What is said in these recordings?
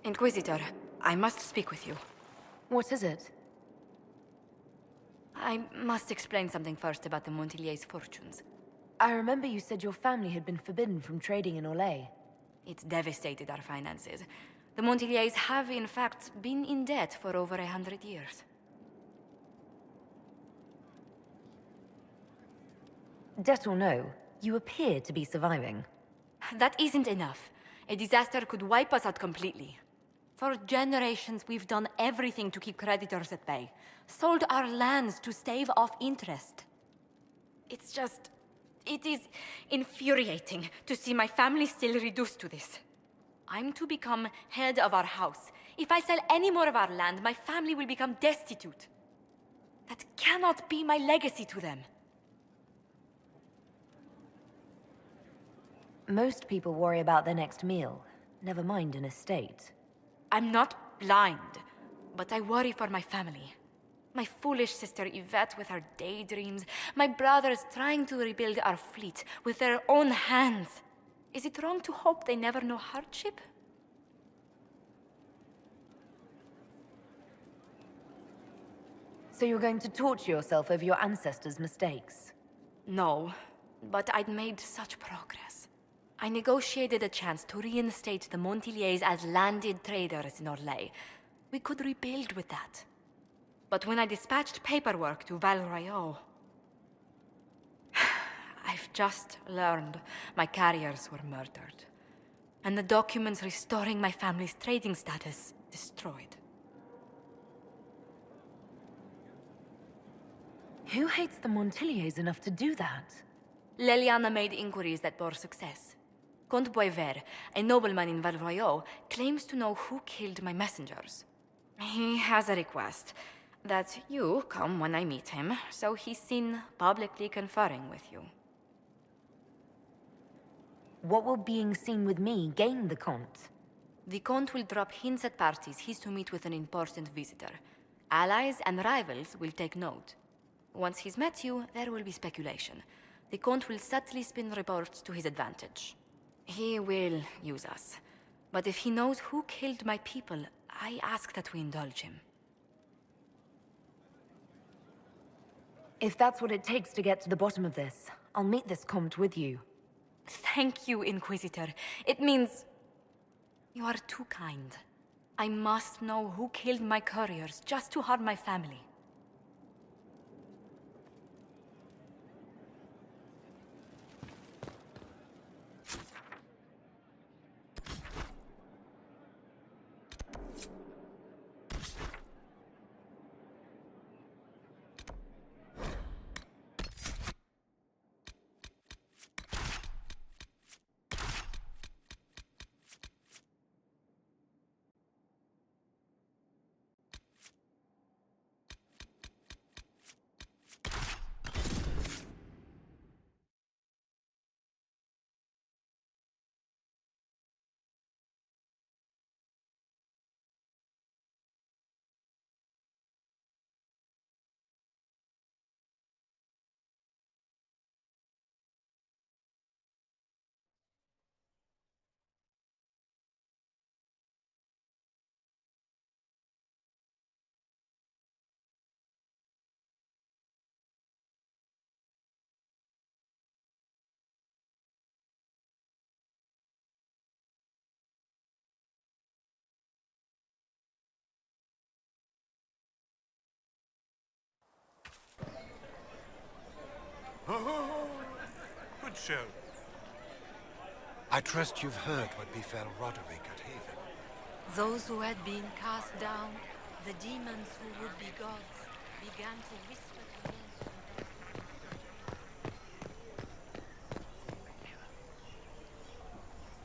Inquisitor, I must speak with you. What is it? I must explain something first about the Montilier's fortunes. I remember you said your family had been forbidden from trading in Orlais. It's devastated our finances. The Montilier's have, in fact, been in debt for over 100 years. Debt or no, you appear to be surviving. That isn't enough. A disaster could wipe us out completely. For generations, we've done everything to keep creditors at bay. Sold our lands to stave off interest. It is infuriating to see my family still reduced to this. I'm to become head of our house. If I sell any more of our land, my family will become destitute. That cannot be my legacy to them. Most people worry about their next meal, never mind an estate. I'm not blind, but I worry for my family. My foolish sister Yvette with her daydreams, my brothers trying to rebuild our fleet with their own hands. Is it wrong to hope they never know hardship? So you're going to torture yourself over your ancestors' mistakes? No, but I'd made such progress. I negotiated a chance to reinstate the Montiliers as landed traders in Orlais. We could rebuild with that. But when I dispatched paperwork to Val Royeaux, I've just learned my carriers were murdered. And the documents restoring my family's trading status destroyed. Who hates the Montiliers enough to do that? Leliana made inquiries that bore success. Comte Boisvert, a nobleman in Val Royeaux, claims to know who killed my messengers. He has a request that you come when I meet him, so he's seen publicly conferring with you. What will being seen with me gain the Comte? The Comte will drop hints at parties he's to meet with an important visitor. Allies and rivals will take note. Once he's met you, there will be speculation. The Comte will subtly spin reports to his advantage. He will use us. But if he knows who killed my people, I ask that we indulge him. If that's what it takes to get to the bottom of this, I'll meet this Comte with you. Thank you, Inquisitor. It means... you are too kind. I must know who killed my couriers just to harm my family. Oh, good show. I trust you've heard what befell Roderick at Haven. Those who had been cast down, the demons who would be gods, began to whisper to him.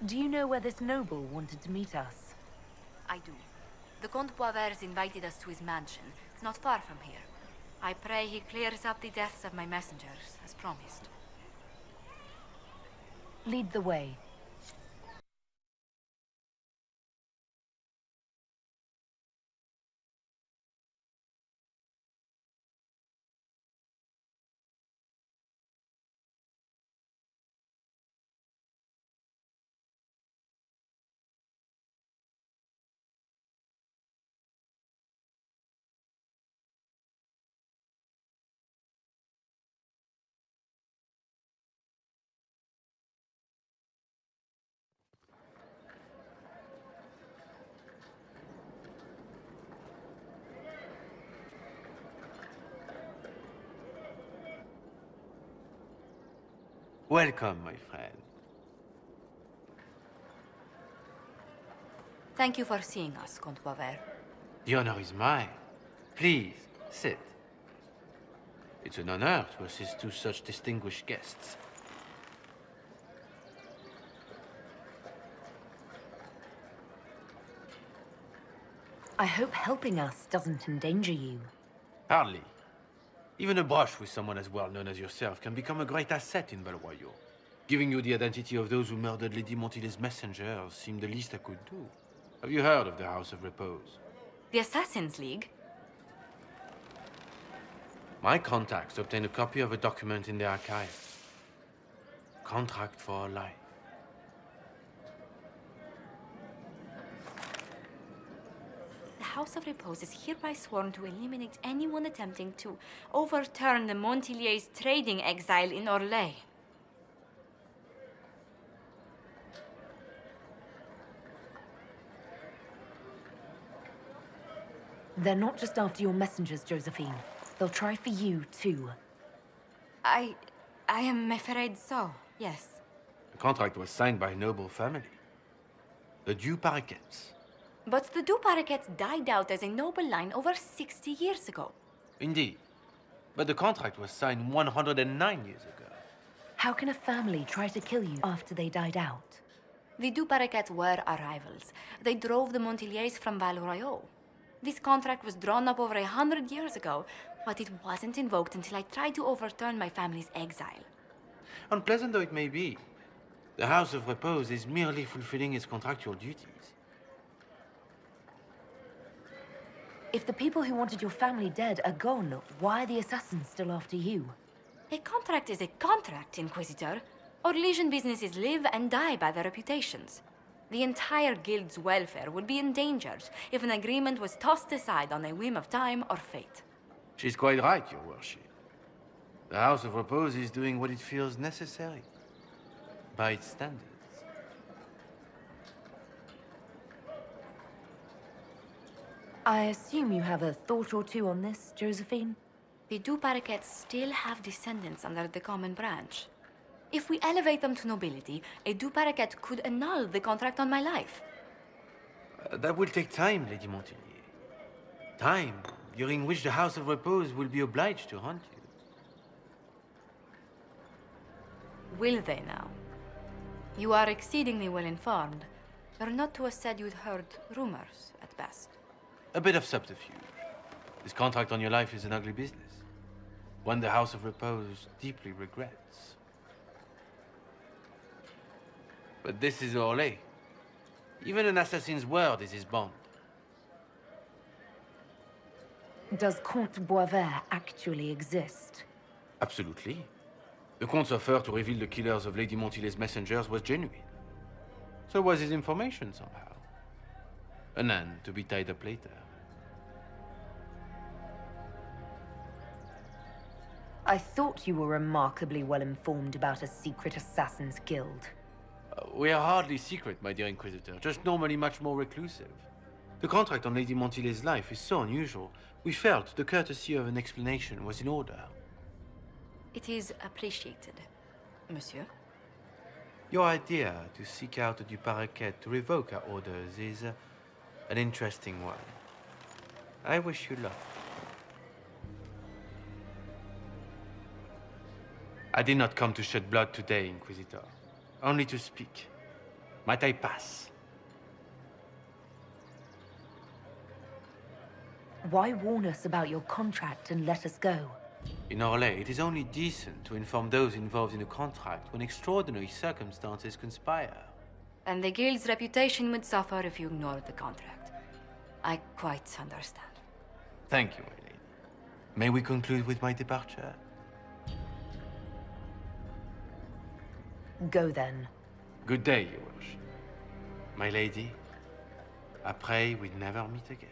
Do you know where this noble wanted to meet us? I do. The Comte Boisvert's invited us to his mansion, not far from here. I pray he clears up the deaths of my messengers, as promised. Lead the way. Welcome, my friend. Thank you for seeing us, Comte Boisvert. The honor is mine. Please, sit. It's an honor to assist two such distinguished guests. I hope helping us doesn't endanger you. Hardly. Even a brush with someone as well known as yourself can become a great asset in Valroyo. Giving you the identity of those who murdered Lady Montile's messengers seemed the least I could do. Have you heard of the House of Repose? The Assassin's League? My contacts obtained a copy of a document in the archives. Contract for life. The House of Repose is hereby sworn to eliminate anyone attempting to overturn the Montilier's trading exile in Orlais. They're not just after your messengers, Josephine. They'll try for you, too. I am afraid so, yes. The contract was signed by a noble family. The Du Paraquets. But the Du Paraquets died out as a noble line over 60 years ago. Indeed. But the contract was signed 109 years ago. How can a family try to kill you after they died out? The Du Paraquets were our rivals. They drove the Montiliers from Valroyo. This contract was drawn up over 100 years ago, but it wasn't invoked until I tried to overturn my family's exile. Unpleasant though it may be, the House of Repose is merely fulfilling its contractual duties. If the people who wanted your family dead are gone, why are the assassins still after you? A contract is a contract, Inquisitor. Our Legion businesses live and die by their reputations. The entire guild's welfare would be endangered if an agreement was tossed aside on a whim of time or fate. She's quite right, Your Worship. The House of Repose is doing what it feels necessary, by its standards. I assume you have a thought or two on this, Josephine? The Du Paraquets still have descendants under the common branch. If we elevate them to nobility, a Du Paraquet could annul the contract on my life. That will take time, Lady Montilyet. Time during which the House of Repose will be obliged to hunt you. Will they now? You are exceedingly well informed. You're not to have said you'd heard rumors, at best. A bit of subterfuge. This contract on your life is an ugly business. One the House of Repose deeply regrets. But this is Orlais. Even an assassin's word is his bond. Does Comte Boisvert actually exist? Absolutely. The Comte's offer to reveal the killers of Lady Montile's messengers was genuine. So was his information somehow. An end to be tied up later. I thought you were remarkably well informed about a secret assassins guild. We are hardly secret, my dear Inquisitor, just normally much more reclusive. The contract on Lady Montile's life is so unusual, we felt the courtesy of an explanation was in order. It is appreciated, monsieur. Your idea to seek out the Du Paraquet to revoke our orders is an interesting one. I wish you luck. I did not come to shed blood today, Inquisitor. Only to speak. Might I pass? Why warn us about your contract and let us go? In Orlais, it is only decent to inform those involved in a contract when extraordinary circumstances conspire. And the guild's reputation would suffer if you ignored the contract. I quite understand. Thank you, my lady. May we conclude with my departure? Go then. Good day, Your Worship. My lady, I pray we never meet again.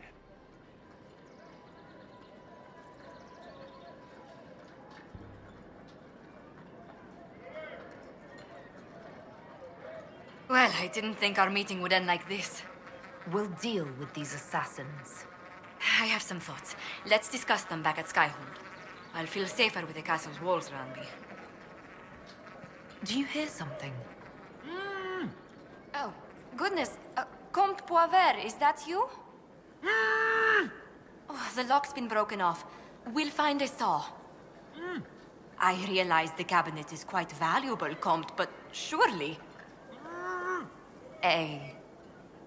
Well, I didn't think our meeting would end like this. We'll deal with these assassins. I have some thoughts. Let's discuss them back at Skyhold. I'll feel safer with the castle's walls around me. Do you hear something? Oh, goodness. Comte Poivert, is that you? Oh, the lock's been broken off. We'll find a saw. I realize the cabinet is quite valuable, Comte, but surely... A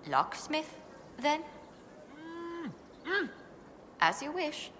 locksmith, then? As you wish.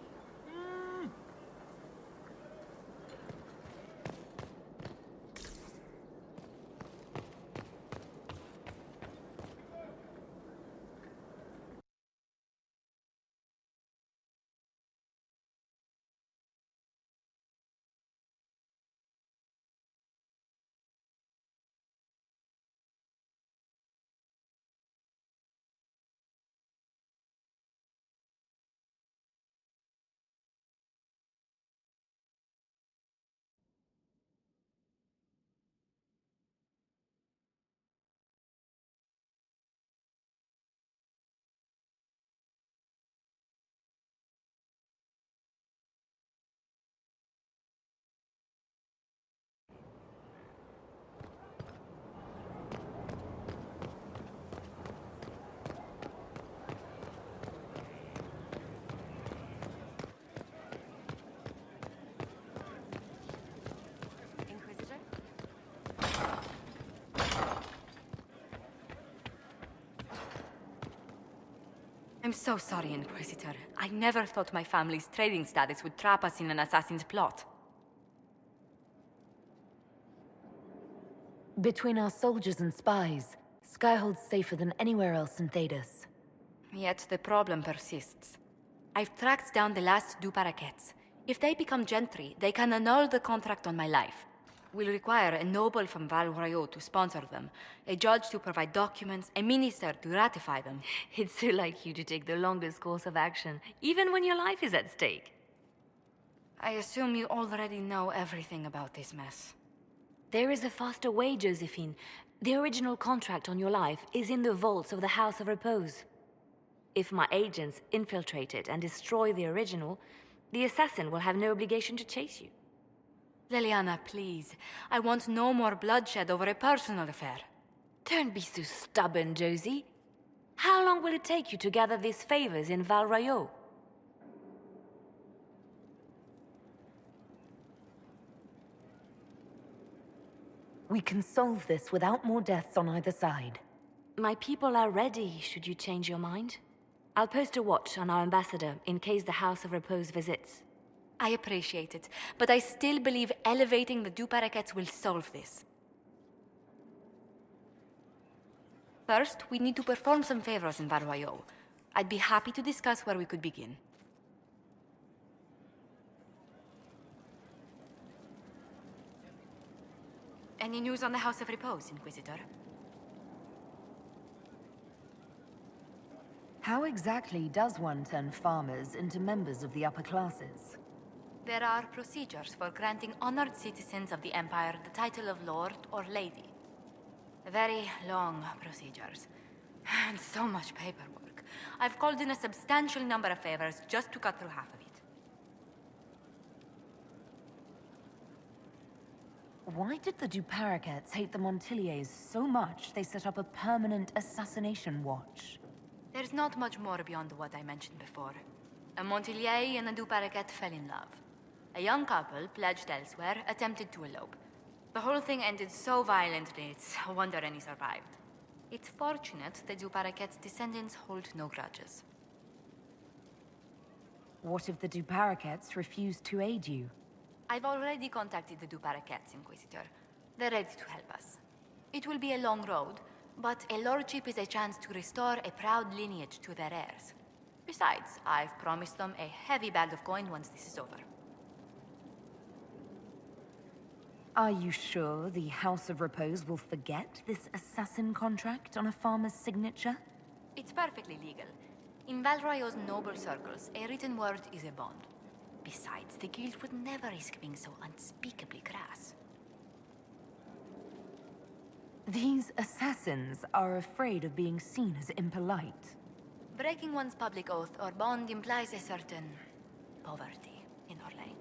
Inquisitor? I'm so sorry, Inquisitor. I never thought my family's trading status would trap us in an assassin's plot. Between our soldiers and spies, Skyhold's safer than anywhere else in Thedas. Yet the problem persists. I've tracked down the last two paraquets. If they become gentry, they can annul the contract on my life. We'll require a noble from Val Royaux to sponsor them, a judge to provide documents, a minister to ratify them. It's so like you to take the longest course of action, even when your life is at stake. I assume you already know everything about this mess. There is a faster way, Josephine. The original contract on your life is in the vaults of the House of Repose. If my agents infiltrate it and destroy the original, the assassin will have no obligation to chase you. Leliana, please. I want no more bloodshed over a personal affair. Don't be so stubborn, Josie. How long will it take you to gather these favors in Val Royaux? We can solve this without more deaths on either side. My people are ready, should you change your mind. I'll post a watch on our ambassador in case the House of Repose visits. I appreciate it, but I still believe elevating the two paraquets will solve this. First, we need to perform some favors in Val Royaux. I'd be happy to discuss where we could begin. Any news on the House of Repose, Inquisitor? How exactly does one turn farmers into members of the upper classes? There are procedures for granting honored citizens of the Empire the title of Lord or Lady. Very long procedures. And so much paperwork. I've called in a substantial number of favors just to cut through half of it. Why did the Duparaquets hate the Montiliers so much they set up a permanent assassination watch? There's not much more beyond what I mentioned before. A Montilier and a Duparaquet fell in love. A young couple, pledged elsewhere, attempted to elope. The whole thing ended so violently, it's a wonder any survived. It's fortunate the Duparaquet's descendants hold no grudges. What if the Duparaquets refuse to aid you? I've already contacted the Duparaquets, Inquisitor. They're ready to help us. It will be a long road, but a lordship is a chance to restore a proud lineage to their heirs. Besides, I've promised them a heavy bag of coin once this is over. Are you sure the House of Repose will forget this assassin contract on a farmer's signature? It's perfectly legal. In Val Royaux's noble circles, a written word is a bond. Besides, the guild would never risk being so unspeakably crass. These assassins are afraid of being seen as impolite. Breaking one's public oath or bond implies a certain poverty in Orlais.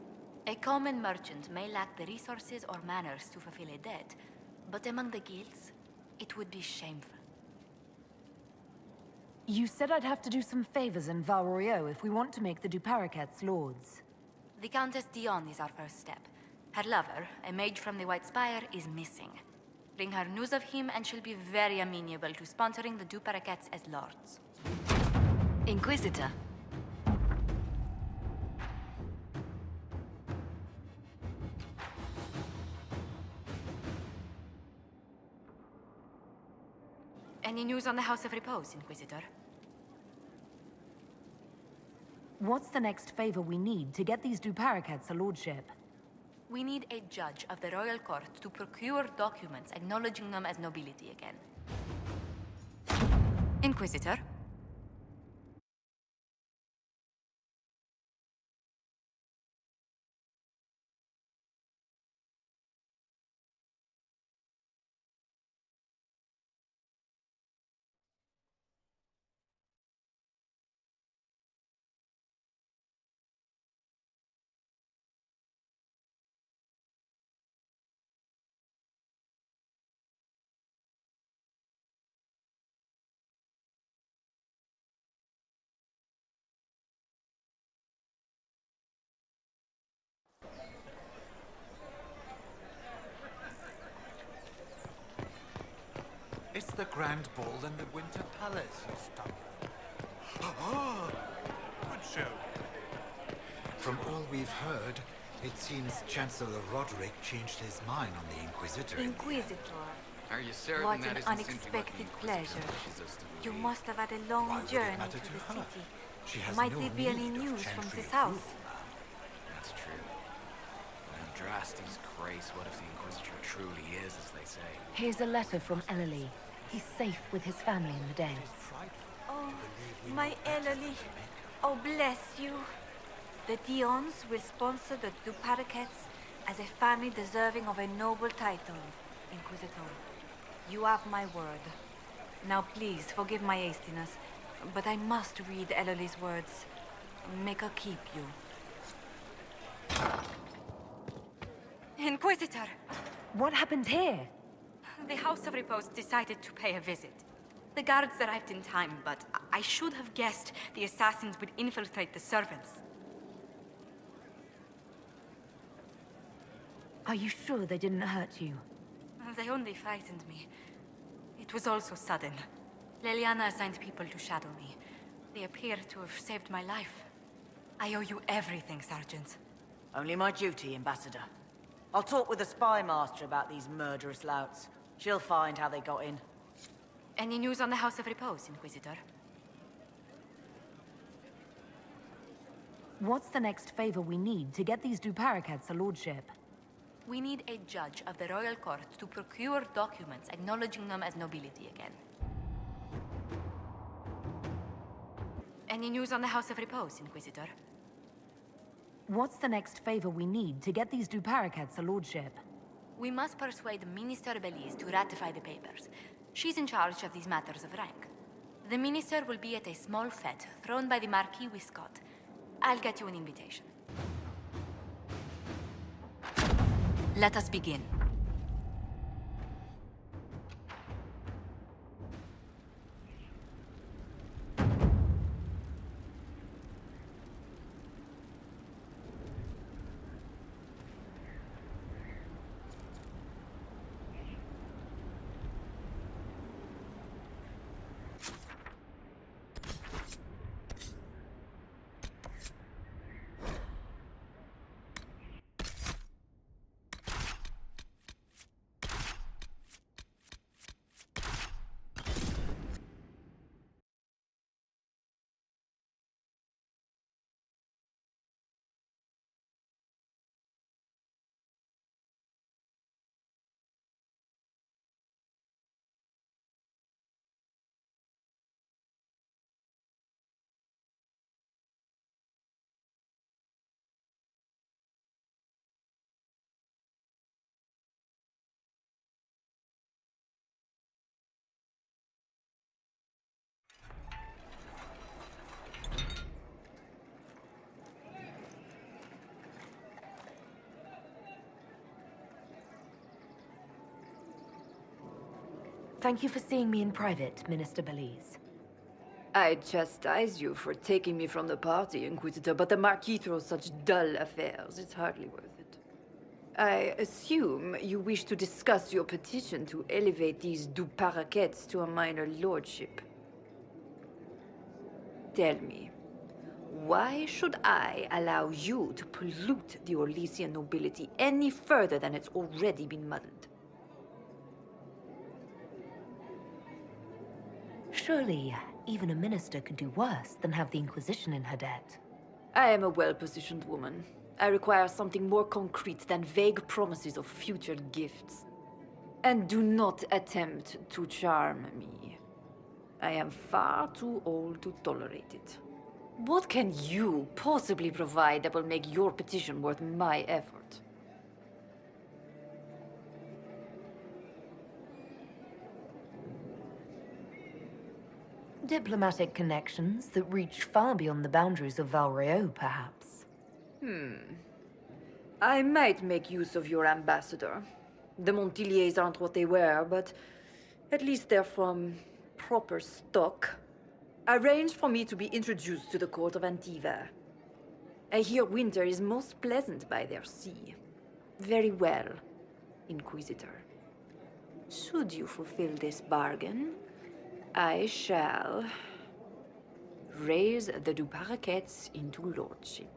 A common merchant may lack the resources or manners to fulfill a debt, but among the guilds, it would be shameful. You said I'd have to do some favors in Val Royeaux if we want to make the Duparakets lords. The Countess Dion is our first step. Her lover, a mage from the White Spire, is missing. Bring her news of him and she'll be very amenable to sponsoring the Duparakets as lords. Inquisitor. Any news on the House of Repose, Inquisitor? What's the next favor we need to get these Duparakets a lordship? We need a judge of the royal court to procure documents acknowledging them as nobility again. Inquisitor? It's the Grand Ball in the Winter Palace, you stumbling. Good show. From all we've heard, it seems Chancellor Roderick changed his mind on the Inquisitor. Inquisitor. Are you certain What that an isn't simply what the unexpected Inquisition pleasure. wishes us to You believe? must have had a Why long would it journey matter to to the her? city. She has Might no there be any need of news from chantry the south? approval now. That's true. And Drastes Grace, what if the Inquisitor truly is, as they say? Here's a letter from Ellery. He's safe with his family in the Dales. Oh, my Ellery. Oh, bless you. The Dions will sponsor the Duparakets as a family deserving of a noble title, Inquisitor. You have my word. Now please, forgive my hastiness, but I must read Ellery's words. Make her keep you. Inquisitor! What happened here? The House of Repose decided to pay a visit. The guards arrived in time, but I should have guessed the assassins would infiltrate the servants. Are you sure they didn't hurt you? They only frightened me. It was all so sudden. Leliana assigned people to shadow me. They appear to have saved my life. I owe you everything, Sergeant. Only my duty, Ambassador. I'll talk with the spy master about these murderous louts. She'll find how they got in. Any news on the House of Repose, Inquisitor? What's the next favor we need to get these Duparakets a lordship? We need a judge of the royal court to procure documents acknowledging them as nobility again. Any news on the House of Repose, Inquisitor? What's the next favor we need to get these Duparakets a lordship? We must persuade Minister Belize to ratify the papers. She's in charge of these matters of rank. The minister will be at a small fete thrown by the Marquis Wiscott. I'll get you an invitation. Let us begin. Thank you for seeing me in private, Minister Belize. I chastise you for taking me from the party, Inquisitor, but the Marquis throws such dull affairs. It's hardly worth it. I assume you wish to discuss your petition to elevate these du Paraquets to a minor lordship. Tell me, why should I allow you to pollute the Orlesian nobility any further than it's already been muddled? Surely, even a minister could do worse than have the Inquisition in her debt. I am a well-positioned woman. I require something more concrete than vague promises of future gifts. And do not attempt to charm me. I am far too old to tolerate it. What can you possibly provide that will make your petition worth my effort? Diplomatic connections that reach far beyond the boundaries of Valreo, perhaps. I might make use of your ambassador. The Montiliers aren't what they were, but at least they're from proper stock. Arrange for me to be introduced to the court of Antiva. I hear winter is most pleasant by their sea. Very well, Inquisitor. Should you fulfill this bargain, I shall raise the du Paraquets into lordship.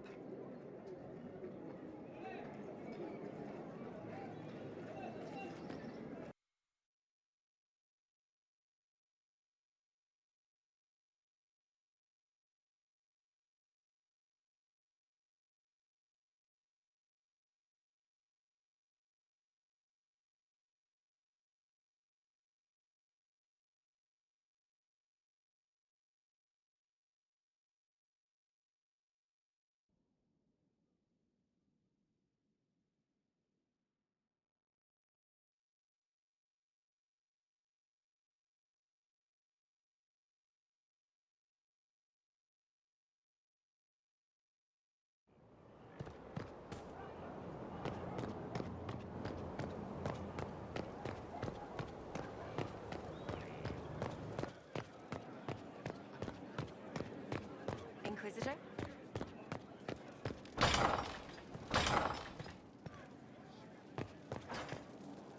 Inquisitor?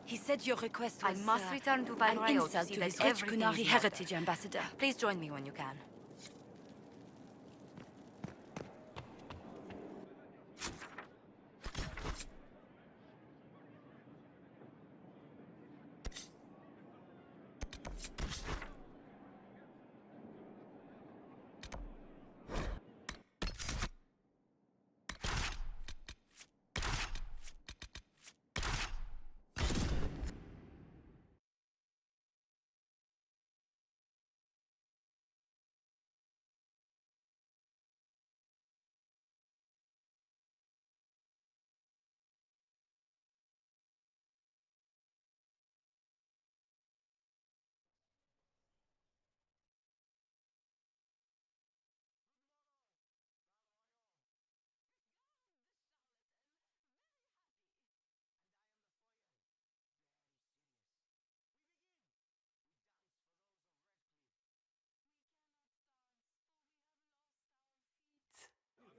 He said your request I was must return to an Valreo to insult see to that this rich everything Qunari is heritage, ordered. Ambassador. Please join me when you can.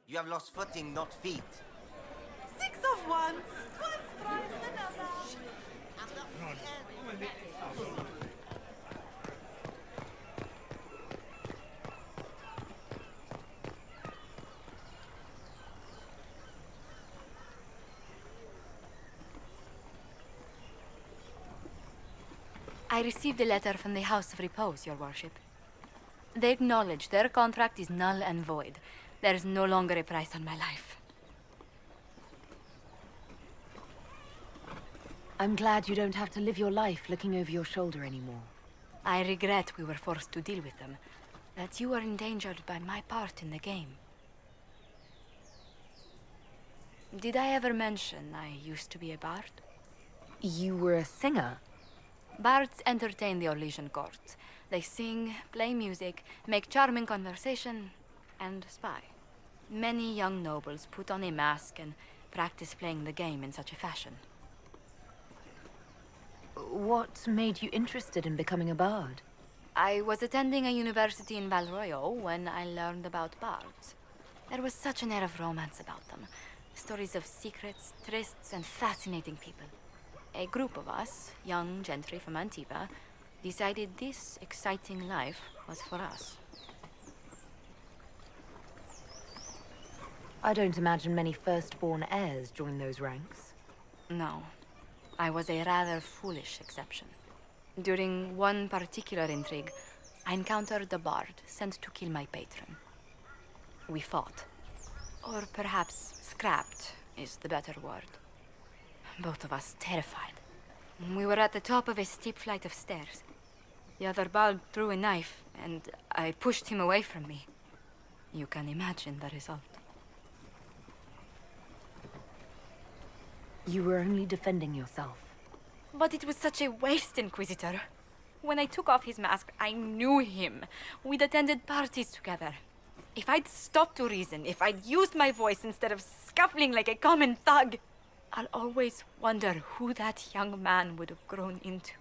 You have lost footing, not feet. 6 of 1. Twice thrice the number. I received a letter from the House of Repose, Your Worship. They acknowledge their contract is null and void. There is no longer a price on my life. I'm glad you don't have to live your life looking over your shoulder anymore. I regret we were forced to deal with them, that you were endangered by my part in the game. Did I ever mention I used to be a bard? You were a singer? Bards entertain the Orlesian court. They sing, play music, make charming conversation, and spy. Many young nobles put on a mask and practice playing the game in such a fashion. What made you interested in becoming a bard? I was attending a university in Valroyo when I learned about bards. There was such an air of romance about them. Stories of secrets, trysts, and fascinating people. A group of us, young gentry from Antiva, decided this exciting life was for us. I don't imagine many firstborn heirs join those ranks. No, I was a rather foolish exception. During one particular intrigue, I encountered a bard sent to kill my patron. We fought. Or perhaps scrapped is the better word. Both of us terrified. We were at the top of a steep flight of stairs. The other bard threw a knife, and I pushed him away from me. You can imagine the result. You were only defending yourself. But it was such a waste, Inquisitor. When I took off his mask, I knew him. We'd attended parties together. If I'd stopped to reason, if I'd used my voice instead of scuffling like a common thug, I'll always wonder who that young man would have grown into.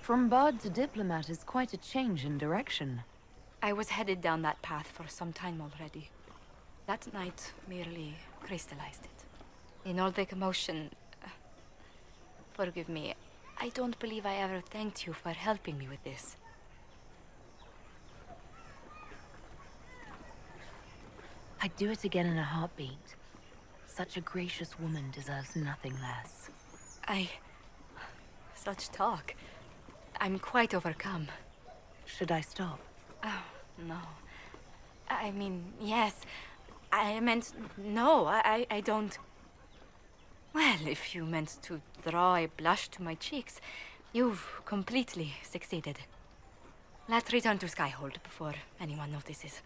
From bard to diplomat is quite a change in direction. I was headed down that path for some time already. That night merely crystallized it. In all the commotion... forgive me, I don't believe I ever thanked you for helping me with this. I'd do it again in a heartbeat. Such a gracious woman deserves nothing less. Such talk. I'm quite overcome. Should I stop? Oh, no. I mean, yes. I meant no, I don't... Well, if you meant to draw a blush to my cheeks, you've completely succeeded. Let's return to Skyhold before anyone notices.